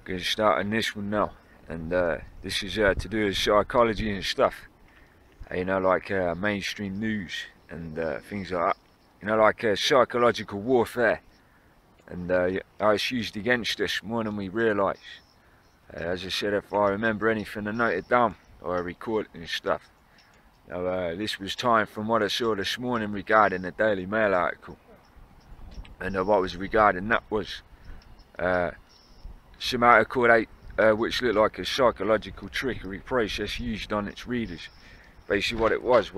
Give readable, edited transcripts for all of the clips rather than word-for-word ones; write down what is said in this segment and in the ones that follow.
Going to start on this one now, and this is to do with psychology and stuff. You know, like mainstream news and things like that. You know, like psychological warfare, and how it's used against us more than we realise. As I said, if I remember anything, I note it down or I record it and stuff. Now, this was timed from what I saw this morning regarding the Daily Mail article, and what was regarding that was some article which looked like a psychological trickery process used on its readers. Basically what it was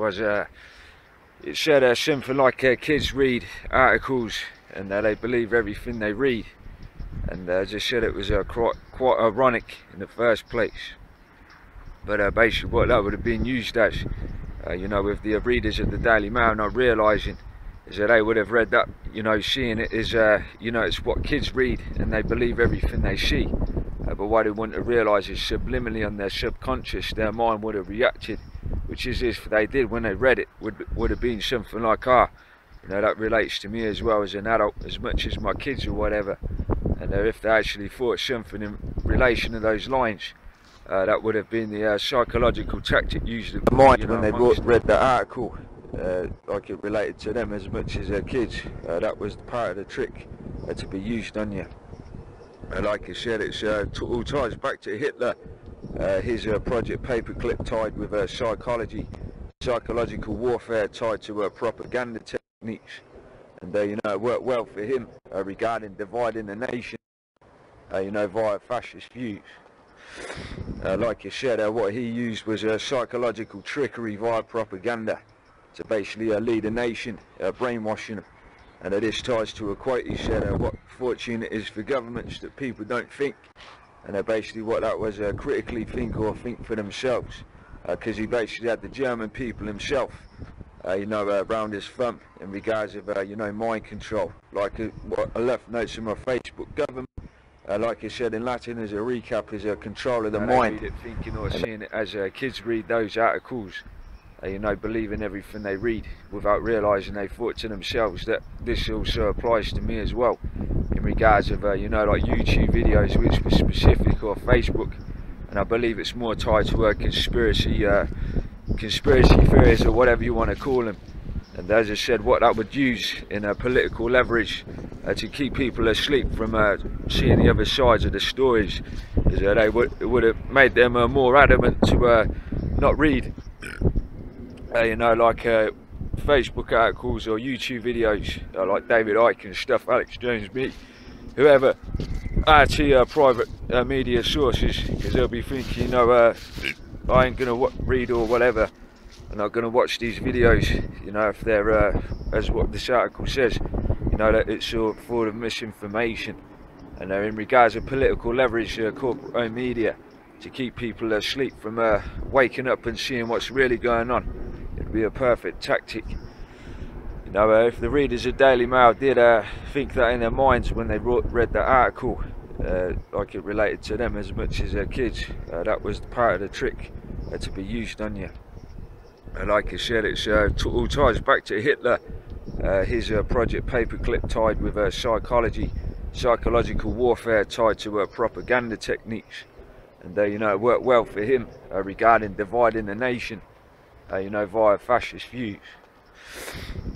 it said something like kids read articles and they believe everything they read, and as I said, it was quite ironic in the first place. But basically what that would have been used as, you know, with the readers of the Daily Mail not realising, is that they would have read that, you know, seeing it as, you know, it's what kids read and they believe everything they see. But what they wouldn't have realised is subliminally on their subconscious, their mind would have reacted, which is if they did when they read it, would have been something like, you know, that relates to me as well as an adult, as much as my kids or whatever. And if they actually thought something in relation to those lines, that would have been the psychological tactic used in the mind, you know, when they read the article. Like it related to them as much as their kids. That was part of the trick to be used on you. Like I said, it's all ties back to Hitler, his Project Paperclip tied with psychological warfare tied to propaganda techniques, and you know, it worked well for him regarding dividing the nation, you know, via fascist views. Like I said, what he used was psychological trickery via propaganda to basically lead a nation, brainwashing them. And this ties to a quote he said, what fortune it is for governments that people don't think. And basically what that was, critically think or think for themselves. Because he basically had the German people himself, you know, around his thumb in regards of, you know, mind control. Like what I left notes in my Facebook, government, like I said in Latin as a recap, is a control of the mind. Read it thinking or seeing it as kids read those articles, you know, believing everything they read without realising they thought to themselves that this also applies to me as well, in regards of, you know, like YouTube videos which were specific, or Facebook, and I believe it's more tied to conspiracy theories or whatever you want to call them. And as I said, what that would use in political leverage to keep people asleep from seeing the other sides of the stories, is that it would have made them more adamant to not read, you know, like Facebook articles or YouTube videos like David Icke and stuff, Alex Jones, me, whoever, RT private media sources, because they'll be thinking, you know, I ain't gonna read or whatever, I'm not gonna watch these videos, you know, if they're as what this article says, you know, that it's all full of misinformation. And in regards of political leverage, corporate owned media, to keep people asleep from waking up and seeing what's really going on. It'd be a perfect tactic. You know, if the readers of Daily Mail did think that in their minds when they read the article, like it related to them as much as their kids, that was part of the trick to be used on you. Like I said, it's all ties back to Hitler, his Project Paperclip tied with psychological warfare tied to propaganda techniques, and you know, it worked well for him regarding dividing the nation, you know, via fascist views.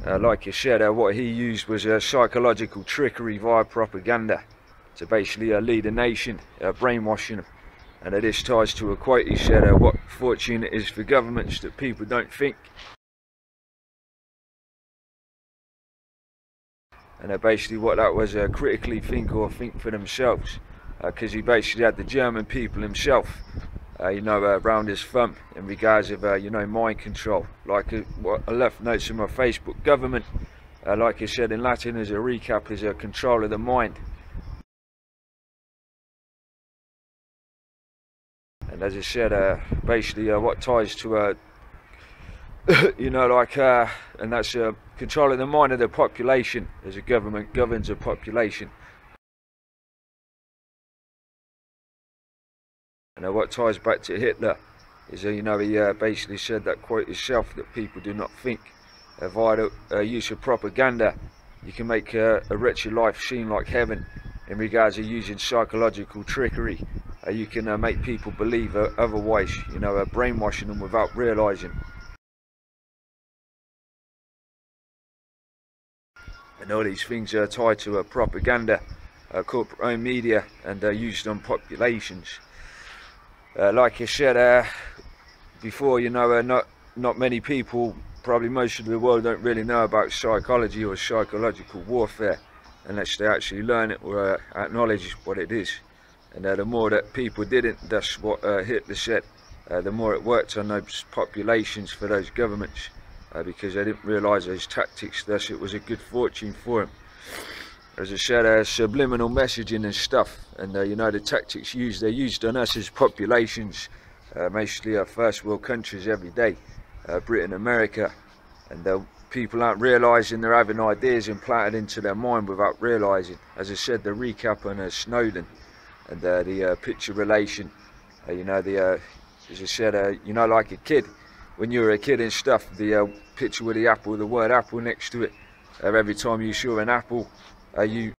Like I said, what he used was psychological trickery via propaganda to basically lead a nation, brainwashing them. And this ties to a quote he said, what fortune it is for governments that people don't think. And basically what that was, critically think or think for themselves, because he basically had the German people himself, you know, around his thumb in regards of, you know, mind control. Like what I left notes in my Facebook, government, like I said in Latin as a recap, is a control of the mind. And as I said, basically what ties to, you know, like, and that's controlling the mind of the population, as a government governs a population. And what ties back to Hitler is, you know, he basically said that quote himself, that people do not think. Via the use of propaganda, you can make a wretched life seem like heaven, in regards to using psychological trickery. You can make people believe otherwise, you know, brainwashing them without realizing. And all these things are tied to propaganda, corporate owned media, and used on populations. Like I said before, you know, not many people, probably most of the world, don't really know about psychology or psychological warfare unless they actually learn it or acknowledge what it is. And the more that people didn't, that's what Hitler said, the more it worked on those populations for those governments, because they didn't realise those tactics, thus it was a good fortune for them. As I said, subliminal messaging and stuff, and you know, the tactics they're used on us as populations, mostly first world countries every day, Britain, America, and people aren't realising they're having ideas implanted into their mind without realising. As I said, the recap on Snowden and the picture relation, you know, as I said, you know, like a kid, when you were a kid and stuff, the picture with the apple, the word apple next to it, every time you saw an apple, you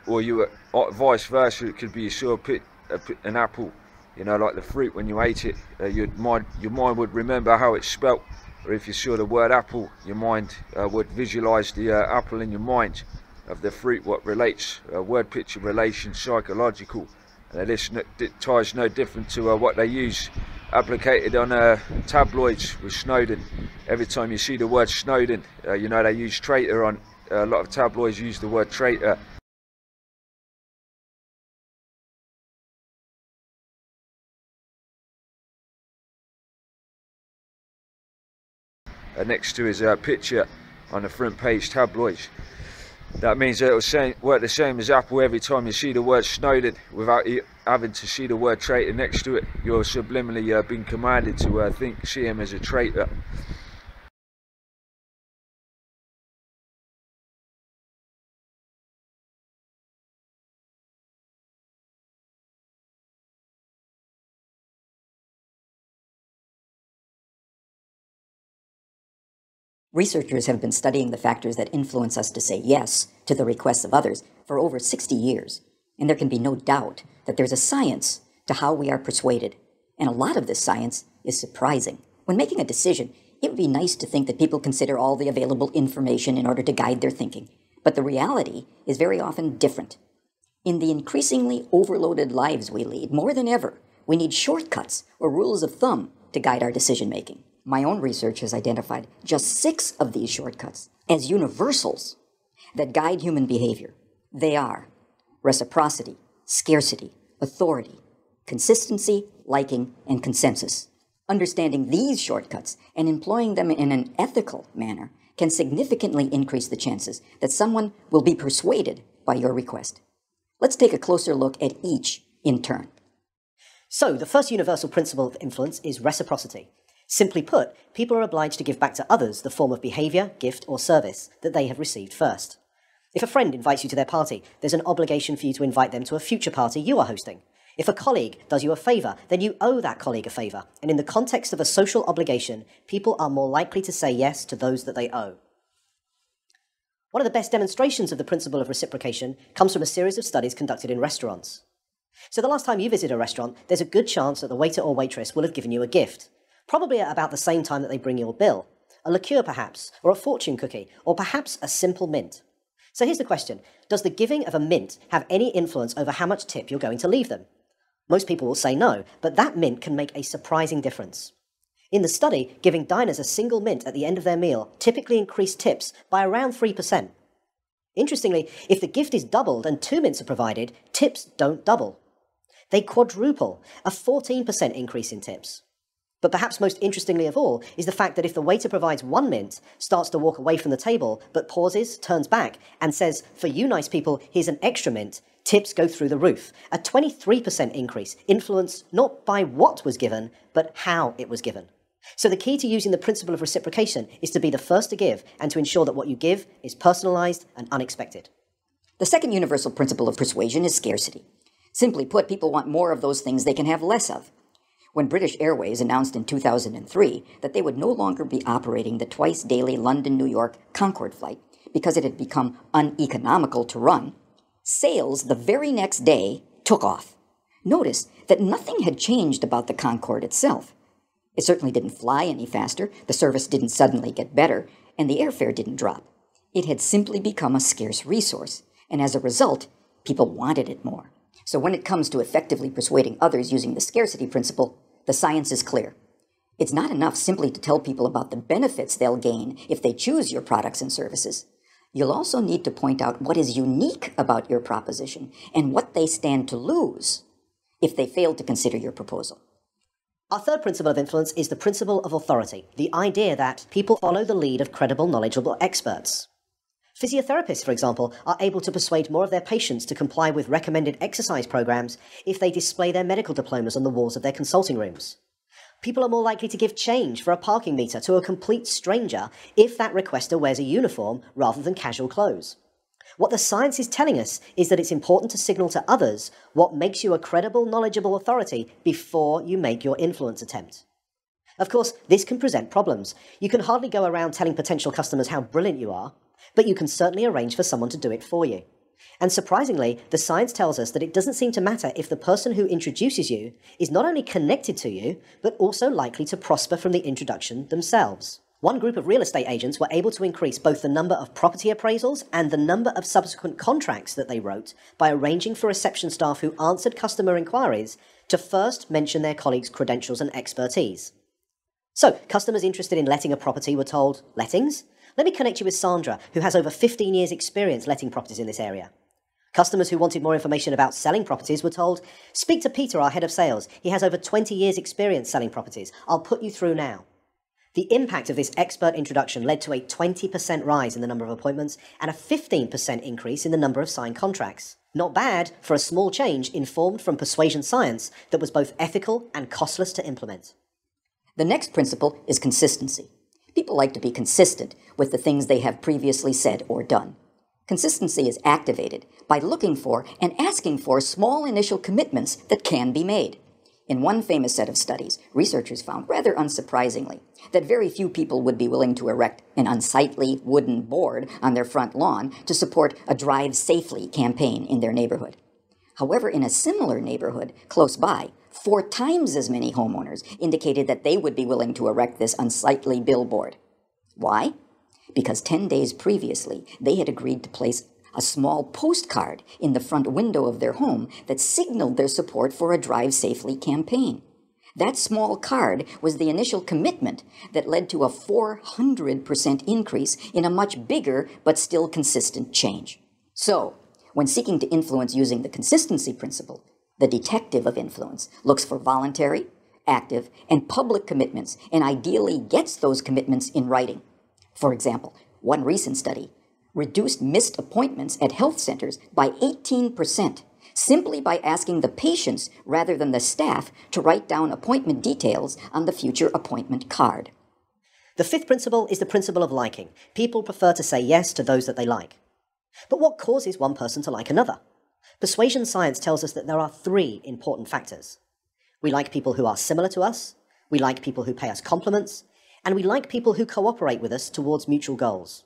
or you were vice versa. It could be you saw an apple, you know, like the fruit, when you ate it, your mind would remember how it's spelt. Or if you saw the word apple, your mind would visualize the apple in your mind of the fruit, what relates, word picture relation, psychological. And this ties no different to what they use applicated on tabloids with Snowden. Every time you see the word Snowden, you know, they use traitor on, a lot of tabloids use the word traitor next to his picture on the front page tabloids. That means that it will work the same as Apple. Every time you see the word Snowden, without having to see the word traitor next to it, you're subliminally being commanded to see him as a traitor. Researchers have been studying the factors that influence us to say yes to the requests of others for over 60 years, and there can be no doubt that there's a science to how we are persuaded, and a lot of this science is surprising. When making a decision, it would be nice to think that people consider all the available information in order to guide their thinking, but the reality is very often different. In the increasingly overloaded lives we lead, more than ever, we need shortcuts or rules of thumb to guide our decision-making. My own research has identified just 6 of these shortcuts as universals that guide human behavior. They are reciprocity, scarcity, authority, consistency, liking, and consensus. Understanding these shortcuts and employing them in an ethical manner can significantly increase the chances that someone will be persuaded by your request. Let's take a closer look at each in turn. So, the first universal principle of influence is reciprocity. Simply put, people are obliged to give back to others the form of behaviour, gift, or service that they have received first. If a friend invites you to their party, there's an obligation for you to invite them to a future party you are hosting. If a colleague does you a favour, then you owe that colleague a favour, and in the context of a social obligation, people are more likely to say yes to those that they owe. One of the best demonstrations of the principle of reciprocation comes from a series of studies conducted in restaurants. So the last time you visit a restaurant, there's a good chance that the waiter or waitress will have given you a gift. Probably at about the same time that they bring your bill. A liqueur perhaps, or a fortune cookie, or perhaps a simple mint. So here's the question, does the giving of a mint have any influence over how much tip you're going to leave them? Most people will say no, but that mint can make a surprising difference. In the study, giving diners a single mint at the end of their meal typically increased tips by around 3%. Interestingly, if the gift is doubled and 2 mints are provided, tips don't double. They quadruple, a 14% increase in tips. But perhaps most interestingly of all is the fact that if the waiter provides 1 mint, starts to walk away from the table, but pauses, turns back, and says, "For you nice people, here's an extra mint," tips go through the roof. A 23% increase, influenced not by what was given, but how it was given. So the key to using the principle of reciprocation is to be the first to give and to ensure that what you give is personalized and unexpected. The second universal principle of persuasion is scarcity. Simply put, people want more of those things they can have less of. When British Airways announced in 2003 that they would no longer be operating the twice-daily London-New York Concorde flight because it had become uneconomical to run, sales the very next day took off. Notice that nothing had changed about the Concorde itself. It certainly didn't fly any faster, the service didn't suddenly get better, and the airfare didn't drop. It had simply become a scarce resource, and as a result, people wanted it more. So when it comes to effectively persuading others using the scarcity principle, the science is clear. It's not enough simply to tell people about the benefits they'll gain if they choose your products and services. You'll also need to point out what is unique about your proposition and what they stand to lose if they fail to consider your proposal. Our third principle of influence is the principle of authority, the idea that people follow the lead of credible, knowledgeable experts. Physiotherapists, for example, are able to persuade more of their patients to comply with recommended exercise programs if they display their medical diplomas on the walls of their consulting rooms. People are more likely to give change for a parking meter to a complete stranger if that requester wears a uniform rather than casual clothes. What the science is telling us is that it's important to signal to others what makes you a credible, knowledgeable authority before you make your influence attempt. Of course, this can present problems. You can hardly go around telling potential customers how brilliant you are, but you can certainly arrange for someone to do it for you. And surprisingly, the science tells us that it doesn't seem to matter if the person who introduces you is not only connected to you, but also likely to prosper from the introduction themselves. One group of real estate agents were able to increase both the number of property appraisals and the number of subsequent contracts that they wrote by arranging for reception staff who answered customer inquiries to first mention their colleagues' credentials and expertise. So, customers interested in letting a property were told, "Lettings? Let me connect you with Sandra, who has over 15 years' experience letting properties in this area." Customers who wanted more information about selling properties were told, "Speak to Peter, our head of sales. He has over 20 years' experience selling properties. I'll put you through now." The impact of this expert introduction led to a 20% rise in the number of appointments and a 15% increase in the number of signed contracts. Not bad for a small change informed from persuasion science that was both ethical and costless to implement. The next principle is consistency. People like to be consistent with the things they have previously said or done. Consistency is activated by looking for and asking for small initial commitments that can be made. In one famous set of studies, researchers found, rather unsurprisingly, that very few people would be willing to erect an unsightly wooden board on their front lawn to support a Drive Safely campaign in their neighborhood. However, in a similar neighborhood close by, 4 times as many homeowners indicated that they would be willing to erect this unsightly billboard. Why? Because 10 days previously, they had agreed to place a small postcard in the front window of their home that signaled their support for a Drive Safely campaign. That small card was the initial commitment that led to a 400% increase in a much bigger but still consistent change. So, when seeking to influence using the consistency principle, the detective of influence looks for voluntary, active, and public commitments and ideally gets those commitments in writing. For example, one recent study reduced missed appointments at health centers by 18%, simply by asking the patients rather than the staff to write down appointment details on the future appointment card. The fifth principle is the principle of liking. People prefer to say yes to those that they like. But what causes one person to like another? Persuasion science tells us that there are 3 important factors. We like people who are similar to us, we like people who pay us compliments, and we like people who cooperate with us towards mutual goals.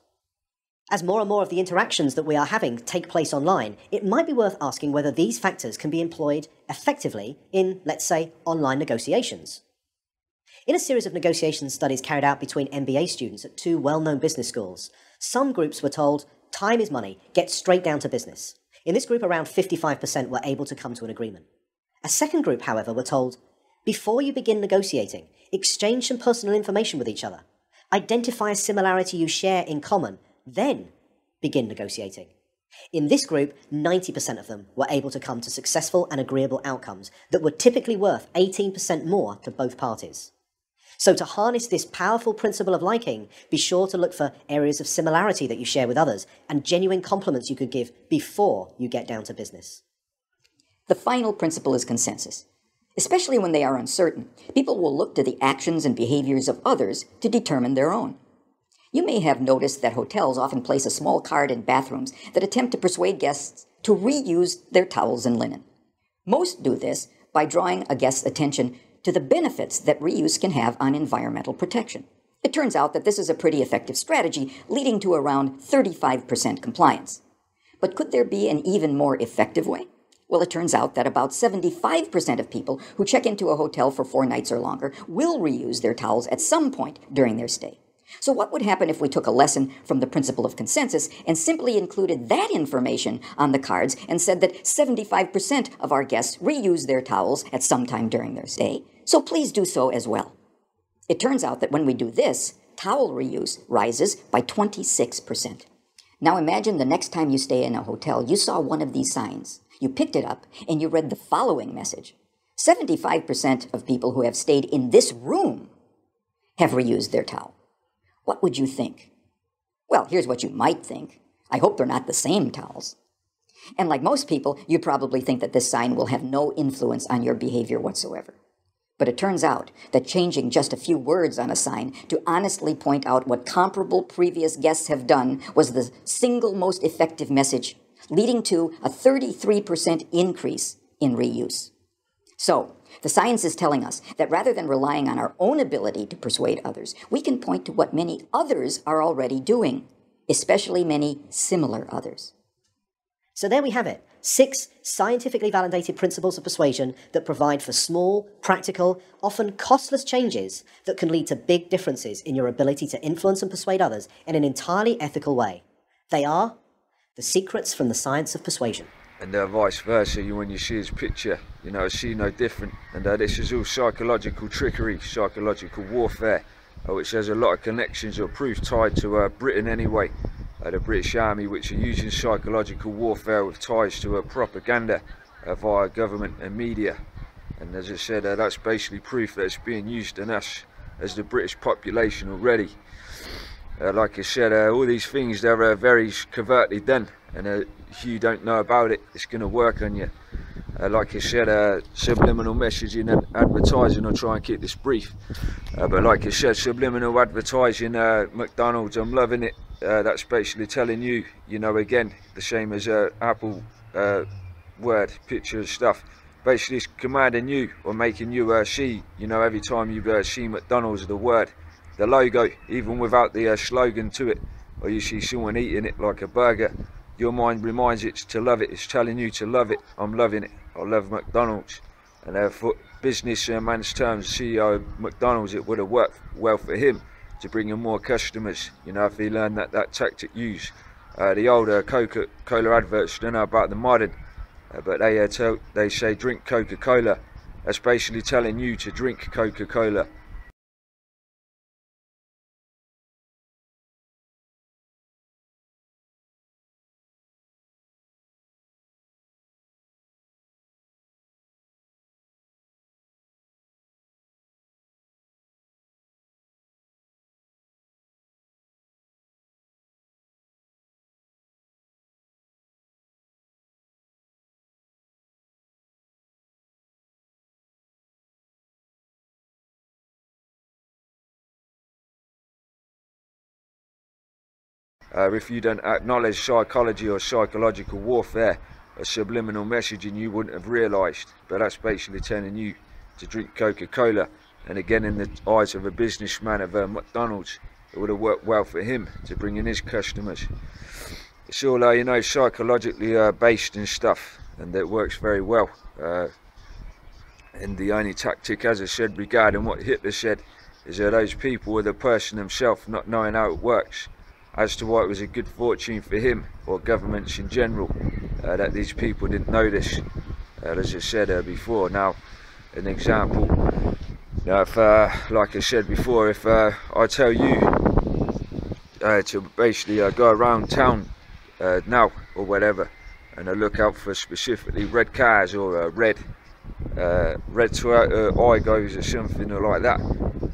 As more and more of the interactions that we are having take place online, it might be worth asking whether these factors can be employed effectively in, let's say, online negotiations. In a series of negotiation studies carried out between MBA students at 2 well-known business schools, some groups were told, "Time is money, get straight down to business." In this group, around 55% were able to come to an agreement. A second group, however, were told, "Before you begin negotiating, Exchange some personal information with each other. Identify a similarity you share in common, then begin negotiating. In this group, 90% of them were able to come to successful and agreeable outcomes that were typically worth 18% more to both parties. So to harness this powerful principle of liking, be sure to look for areas of similarity that you share with others and genuine compliments you could give before you get down to business. The final principle is consensus. Especially when they are uncertain, people will look to the actions and behaviors of others to determine their own. You may have noticed that hotels often place a small card in bathrooms that attempt to persuade guests to reuse their towels and linen. Most do this by drawing a guest's attention to the benefits that reuse can have on environmental protection. It turns out that this is a pretty effective strategy, leading to around 35% compliance. But could there be an even more effective way? Well, it turns out that about 75% of people who check into a hotel for 4 nights or longer will reuse their towels at some point during their stay. So what would happen if we took a lesson from the principle of consensus and simply included that information on the cards and said that 75% of our guests reuse their towels at some time during their stay, so please do so as well. It turns out that when we do this, towel reuse rises by 26%. Now imagine the next time you stay in a hotel, you saw one of these signs. You picked it up and you read the following message. 75% of people who have stayed in this room have reused their towel. What would you think? Well, here's what you might think. I hope they're not the same towels. And like most people, you'd probably think that this sign will have no influence on your behavior whatsoever. But it turns out that changing just a few words on a sign to honestly point out what comparable previous guests have done was the single most effective message, leading to a 33% increase in reuse. So, the science is telling us that rather than relying on our own ability to persuade others, we can point to what many others are already doing, especially many similar others. So there we have it. 6 scientifically validated principles of persuasion that provide for small, practical, often costless changes that can lead to big differences in your ability to influence and persuade others in an entirely ethical way. They are the secrets from the science of persuasion. And vice versa, when you see his picture, see no different. And this is all psychological trickery, psychological warfare, which has a lot of connections or proof tied to Britain anyway. The British Army, which are using psychological warfare with ties to propaganda via government and media. And as I said, that's basically proof that it's being used on us as the British population already. Like I said, all these things, they're very covertly done, and if you don't know about it, it's going to work on you. Like I said, subliminal messaging and advertising, I'll try and keep this brief, but like I said, subliminal advertising, McDonald's, I'm loving it. That's basically telling you, again, the same as Apple word, picture stuff. Basically it's commanding you or making you see, every time you see McDonald's, the word, the logo, even without the slogan to it, or you see someone eating it like a burger, your mind reminds it to love it. It's telling you to love it. I'm loving it. I love McDonald's. And for businessman's terms, CEO of McDonald's, it would have worked well for him to bring in more customers, if he learned that tactic used. The older Coca-Cola adverts, don't know about the modern, but they say drink Coca-Cola. That's basically telling you to drink Coca-Cola. If you don't acknowledge psychology or psychological warfare or subliminal messaging, you wouldn't have realised. But that's basically telling you to drink Coca-Cola. And again, in the eyes of a businessman of McDonald's, it would have worked well for him to bring in his customers. It's all, psychologically based and stuff, and it works very well. And the only tactic, as I said, regarding what Hitler said, is that those people or the person himself not knowing how it works, as to why it was a good fortune for him or governments in general that these people didn't know this, as I said before. Now, an example, Now, if, like I said before, if I tell you to basically go around town now or whatever, and look out for specifically red cars or red Toyota Aigos or something like that.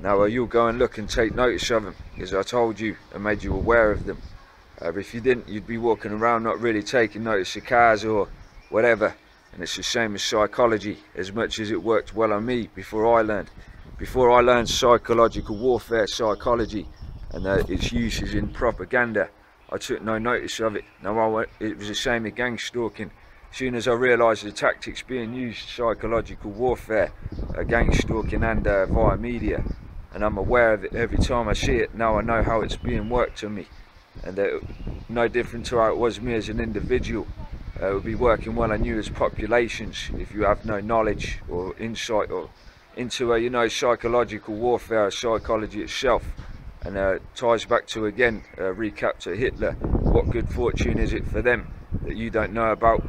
Now you'll go and look and take notice of them, as I told you and made you aware of them. If you didn't, you'd be walking around not really taking notice of cars or whatever. And it's the same as psychology, as much as it worked well on me before I learned psychological warfare psychology and its uses in propaganda. I took no notice of it. Now it was the same with gang stalking. As soon as I realised the tactics being used, psychological warfare, gang stalking and via media, and I'm aware of it every time I see it, now I know how it's being worked on me. And no different to how it was me as an individual. It would be working well on you as populations if you have no knowledge or insight or into you know, psychological warfare or psychology itself. And ties back to, again, recap to Hitler. What good fortune is it for them that you don't know about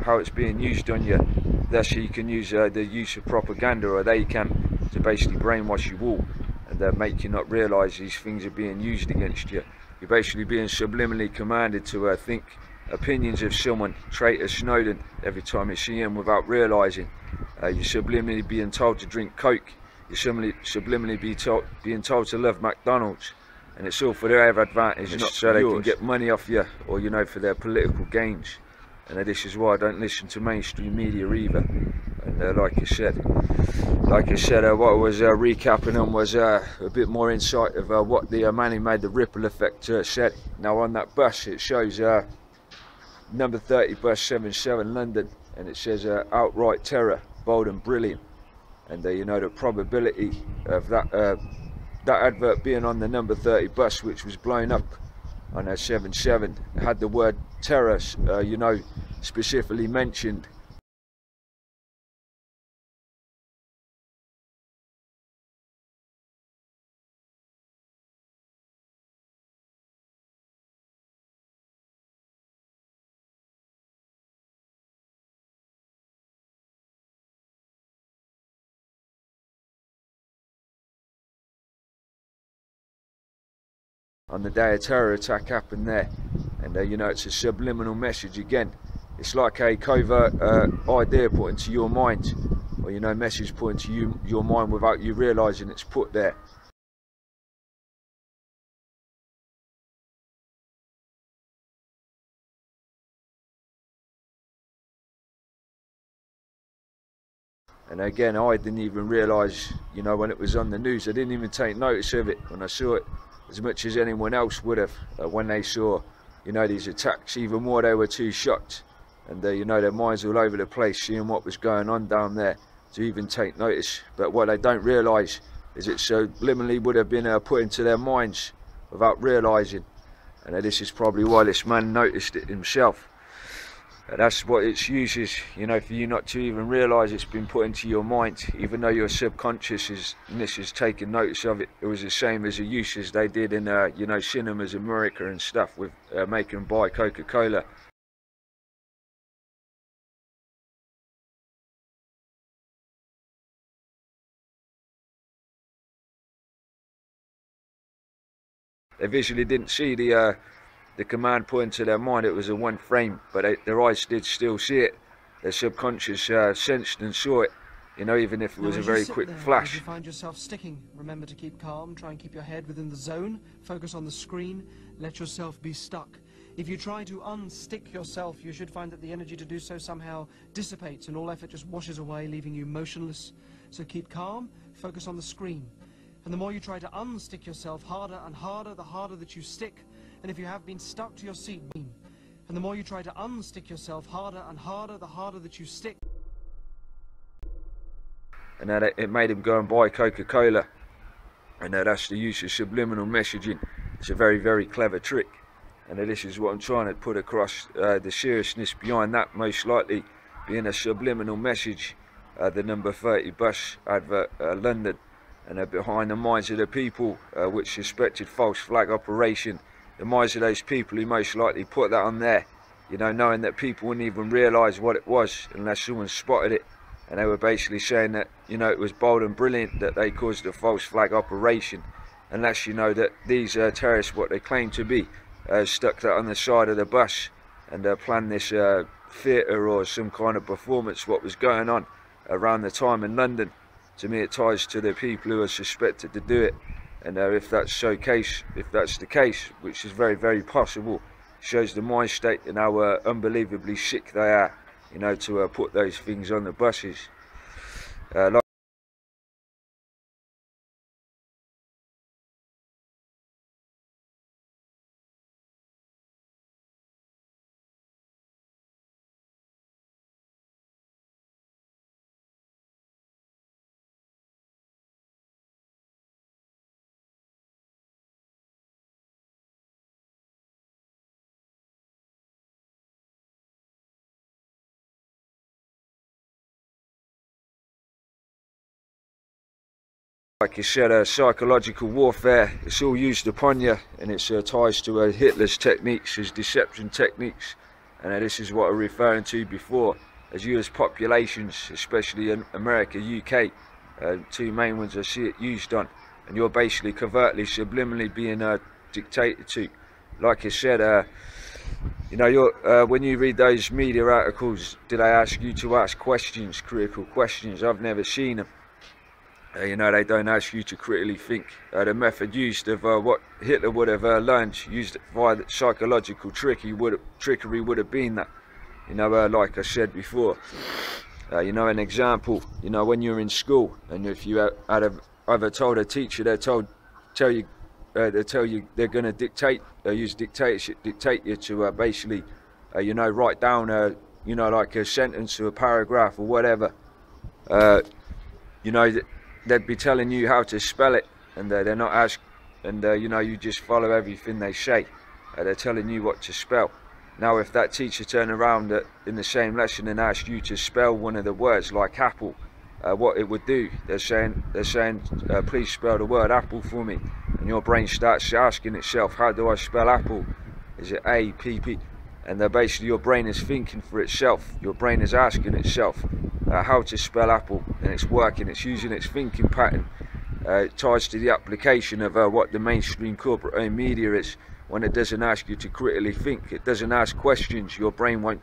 how it's being used on you? Thus you can use the use of propaganda, or they can, to basically brainwash you all and make you not realise these things are being used against you. You're basically being subliminally commanded to think opinions of someone, traitor Snowden, every time you see him without realising. You're subliminally being told to drink Coke. You're subliminally being told to love McDonald's, and it's all for their advantage, not so they can get money off you, or you know, for their political gains. And this is why I don't listen to mainstream media either. And like I said, what I was recapping on was a bit more insight of what the man who made the ripple effect said. Now on that bus it shows number 30 bus 77 London, and it says outright terror, bold and brilliant. And you know, the probability of that advert being on the number 30 bus, which was blown up on a 77, had the word terror, you know, specifically mentioned. On the day a terror attack happened there, and you know, it's a subliminal message again. It's like a covert idea put into your mind, or you know, message put into your mind without you realising it's put there. And again, I didn't even realise, you know, when it was on the news, I didn't even take notice of it when I saw it, as much as anyone else would have when they saw, you know, these attacks. Even more, they were too shocked, and you know, their minds all over the place, seeing what was going on down there, to even take notice. But what they don't realise is it subliminally would have been put into their minds without realising. And this is probably why this man noticed it himself. And that's what its uses, you know, for you not to even realise it's been put into your mind, even though your subconscious is taking notice of it. It was the same as the uses they did in, you know, cinemas in America and stuff, with making them buy Coca-Cola. They visually didn't see the command put into their mind. It was a one frame, but their eyes did still see it. Their subconscious sensed and saw it, you know, even if it was a very quick flash. If you find yourself sticking, remember to keep calm, try and keep your head within the zone, focus on the screen, let yourself be stuck. If you try to unstick yourself, you should find that the energy to do so somehow dissipates and all effort just washes away, leaving you motionless. So keep calm, focus on the screen. And the more you try to unstick yourself, harder and harder, the harder that you stick. And if you have been stuck to your seat, and the more you try to unstick yourself, harder and harder, the harder that you stick. And it made him go and buy Coca-Cola. And that's the use of subliminal messaging. It's a very, very clever trick. And this is what I'm trying to put across, the seriousness behind that, most likely being a subliminal message, the number 30 bus advert, London. And behind the minds of the people which suspected false flag operation, the minds of those people who most likely put that on there, you know, knowing that people wouldn't even realise what it was unless someone spotted it. And they were basically saying that you know, it was bold and brilliant that they caused a false flag operation, unless you know that these terrorists, what they claim to be, stuck that on the side of the bus and planned this theatre or some kind of performance what was going on around the time in London. To me, it ties to the people who are suspected to do it, and if that's the case, which is very, very possible, shows the mind state and how unbelievably sick they are, you know, to put those things on the buses. Like you said, psychological warfare, it's all used upon you, and it's ties to Hitler's techniques, his deception techniques, and this is what I'm referring to before, as US populations, especially in America, UK, two main ones I see it used on, and you're basically covertly, subliminally being dictated to. Like I said, you know, when you read those media articles, did I ask you to ask questions, critical questions? I've never seen them. You know, they don't ask you to critically think. The method used of what Hitler would have learned, used via the psychological trickery would have been that. You know, like I said before, you know, an example, you know, when you're in school, and if you had ever told a teacher, they tell you they're going to dictate, use dictatorship, dictate you to basically, you know, write down, you know, like a sentence or a paragraph or whatever, you know, they'd be telling you how to spell it, and they're not asking, and you know, you just follow everything they say. They're telling you what to spell. Now, if that teacher turned around in the same lesson and asked you to spell one of the words like apple, what it would do, they're saying, please spell the word apple for me, and your brain starts asking itself, how do I spell apple? Is it A-P-P? And basically your brain is thinking for itself. Your brain is asking itself how to spell apple, and it's working. It's using its thinking pattern. It ties to the application of what the mainstream corporate media is. When it doesn't ask you to critically think, it doesn't ask questions. Your brain won't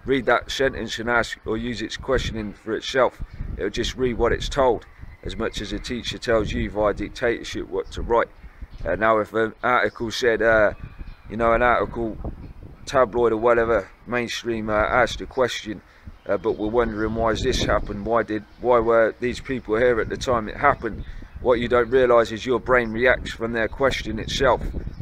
read that sentence and ask or use its questioning for itself. It'll just read what it's told, as much as a teacher tells you via dictatorship what to write. Now, if an article said, you know, an article, tabloid or whatever, mainstream asked a question, but we're wondering why has this happened, why were these people here at the time it happened, what you don't realise is your brain reacts from their question itself,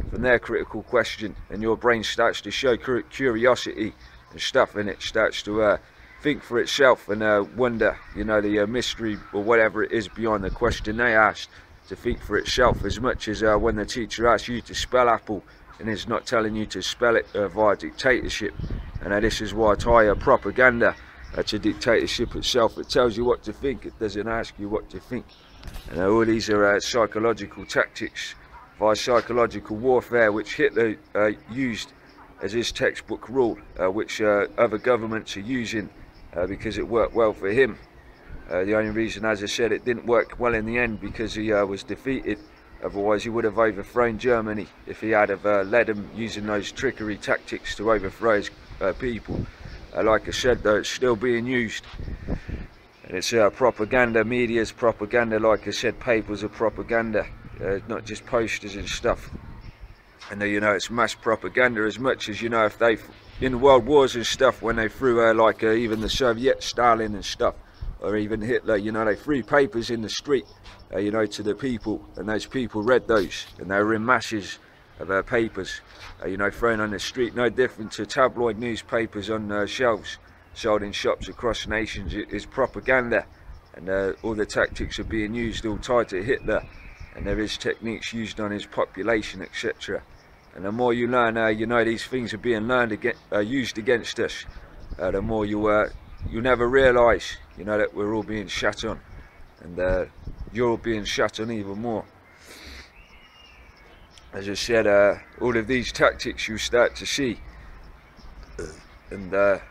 from their critical question, and your brain starts to show curiosity and stuff, and it starts to think for itself and wonder, you know, the mystery or whatever it is behind the question they asked, to think for itself, as much as when the teacher asks you to spell apple and is not telling you to spell it via dictatorship. And this is why I tie propaganda to dictatorship itself. It tells you what to think, it doesn't ask you what to think. And all these are psychological tactics via psychological warfare, which Hitler used as his textbook rule, which other governments are using because it worked well for him. The only reason, as I said, it didn't work well in the end, because he was defeated. Otherwise he would have overthrown Germany if he had have led them using those trickery tactics to overthrow his people. Like I said, though, it's still being used, and it's propaganda. Media's propaganda. Like I said, papers are propaganda, not just posters and stuff. And you know, it's mass propaganda, as much as, you know, if they, in the world wars and stuff, when they threw like even the Soviet, Stalin and stuff, or even Hitler, you know, they threw papers in the street, you know, to the people, and those people read those, and they were in masses of papers, you know, thrown on the street. No different to tabloid newspapers on shelves sold in shops across nations. It is propaganda, and all the tactics are being used, all tied to Hitler, and there is techniques used on his population, etc. And the more you learn, you know, these things are being used against us, the more you'll never realise, you know, that we're all being shat on, and you're all being shat on even more. As I said, all of these tactics you start to see, and the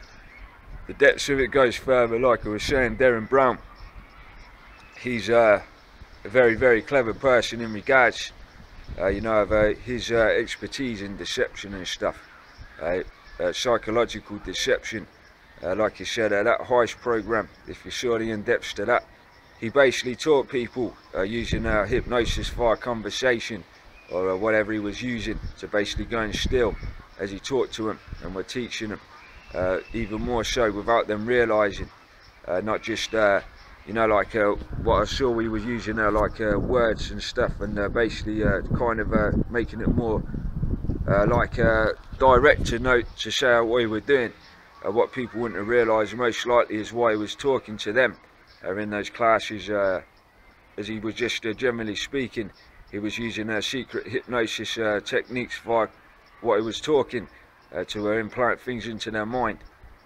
depths of it goes further. Like I was saying, Derren Brown, he's a very clever person in regards, you know, of his expertise in deception and stuff, psychological deception. Like you said, that heist program, if you're surely in depth to that, he basically taught people using hypnosis via conversation, or whatever he was using, to basically go and steal as he taught to them, and were teaching them, even more so without them realizing, not just you know, like what I saw we were using like words and stuff, and basically kind of making it more like direct to note to say what we were doing. What people wouldn't have realised most likely is why he was talking to them in those classes, as he was just generally speaking, he was using secret hypnosis techniques via what he was talking, to implant things into their mind.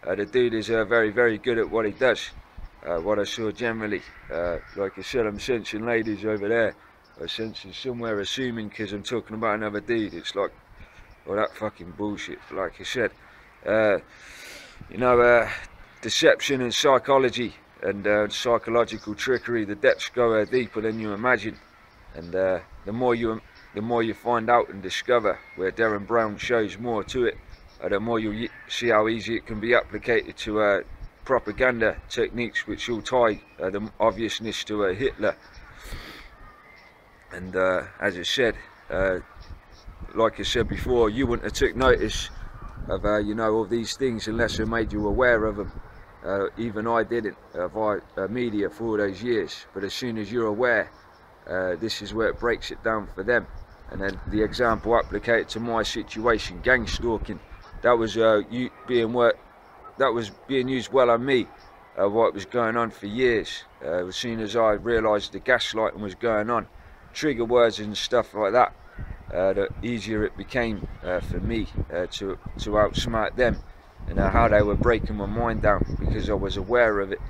The dude is very good at what he does. What I saw generally, like I said, I'm sensing ladies over there, I'm sensing somewhere, assuming because I'm talking about another dude. It's like, well, that fucking bullshit. Like I said, you know, deception and psychology and psychological trickery, the depths go deeper than you imagine, and the more you find out and discover, where Derren Brown shows more to it, the more you see how easy it can be applicated to propaganda techniques, which all tie the obviousness to Hitler. And as I said, like I said before, you wouldn't have took notice of you know, all these things unless they made you aware of them. Even I didn't via media for all those years, but as soon as you're aware, this is where it breaks it down for them. And then the example applied to my situation, gang stalking, that was being used well on me, what was going on for years. As soon as I realised the gaslighting was going on, trigger words and stuff like that, the easier it became for me to outsmart them, and how they were breaking my mind down, because I was aware of it,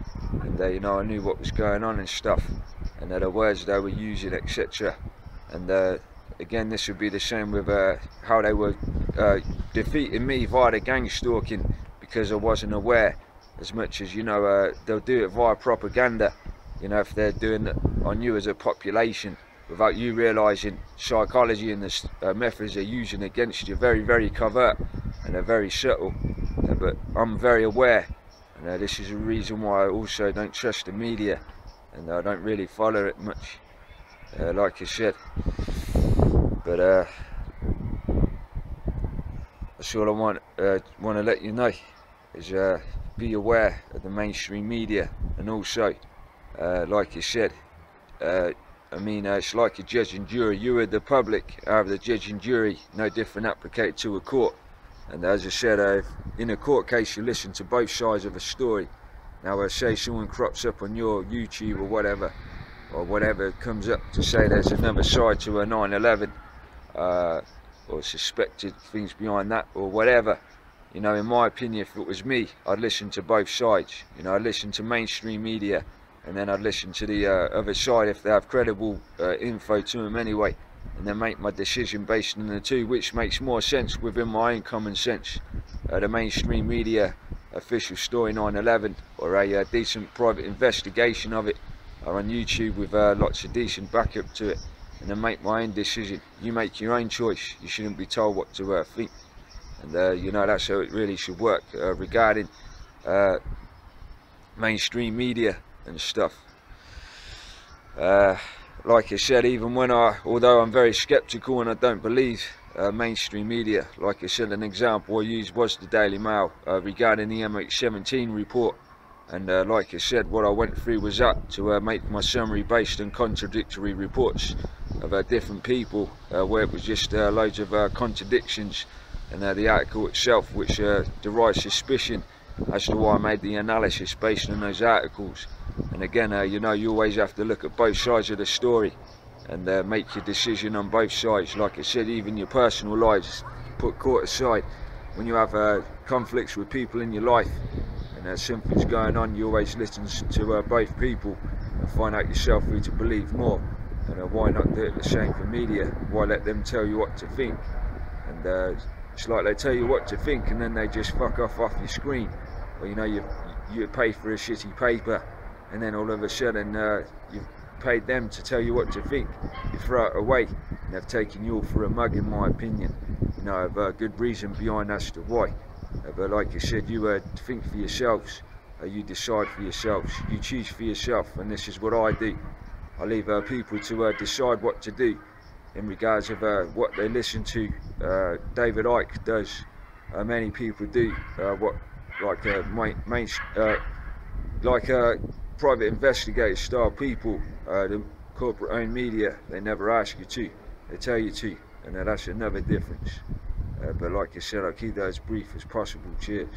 and you know, I knew what was going on and stuff, and the words they were using, etc. And again, this would be the same with how they were defeating me via the gang stalking, because I wasn't aware. As much as, you know, they'll do it via propaganda, you know, if they're doing it on you as a population without you realising psychology and the methods they're using against you, very covert, and they're very subtle. But I'm very aware, and this is a reason why I also don't trust the media, and I don't really follow it much, like I said. But that's all I want to let you know, is be aware of the mainstream media, and also, like you said, I mean, it's like a judge and jury. You are the public, are the judge and jury, no different applied to a court. And as I said, in a court case, you listen to both sides of a story. Now, say someone crops up on your YouTube or whatever comes up to say there's another side to a 9/11, or suspected things behind that, or whatever. You know, in my opinion, if it was me, I'd listen to both sides. You know, I'd listen to mainstream media, and then I'd listen to the other side if they have credible info to them anyway, and then make my decision based on the two, which makes more sense within my own common sense. The mainstream media official story 9/11, or a decent private investigation of it, or on YouTube with lots of decent backup to it, and then make my own decision. You make your own choice. You shouldn't be told what to think. And you know, that's how it really should work regarding mainstream media and stuff. Like I said, even when although I'm very skeptical and I don't believe mainstream media, like I said, an example I used was the Daily Mail regarding the MH17 report. And like I said, what I went through was that to make my summary based on contradictory reports of different people, where it was just loads of contradictions, and the article itself, which derives suspicion as to why I made the analysis based on those articles. And again, you know, you always have to look at both sides of the story and make your decision on both sides. Like I said, even your personal lives, put court aside. When you have conflicts with people in your life, and something's going on, you always listen to both people and find out yourself who to believe more. And why not do it the same for media? Why let them tell you what to think? And it's like they tell you what to think, and then they just fuck off your screen. Or, you know, you pay for a shitty paper, and then all of a sudden paid them to tell you what to think, you throw it away, and they've taken you all for a mug, in my opinion. You know, of a good reason behind as to why. But like I said, you think for yourselves, you decide for yourselves, you choose for yourself, and this is what I do. I leave people to decide what to do in regards of what they listen to. David Icke does, many people do what like private investigator style people, the corporate owned media, they never ask you to, they tell you to, and that's another difference. But like I said, I'll keep that as brief as possible. Cheers.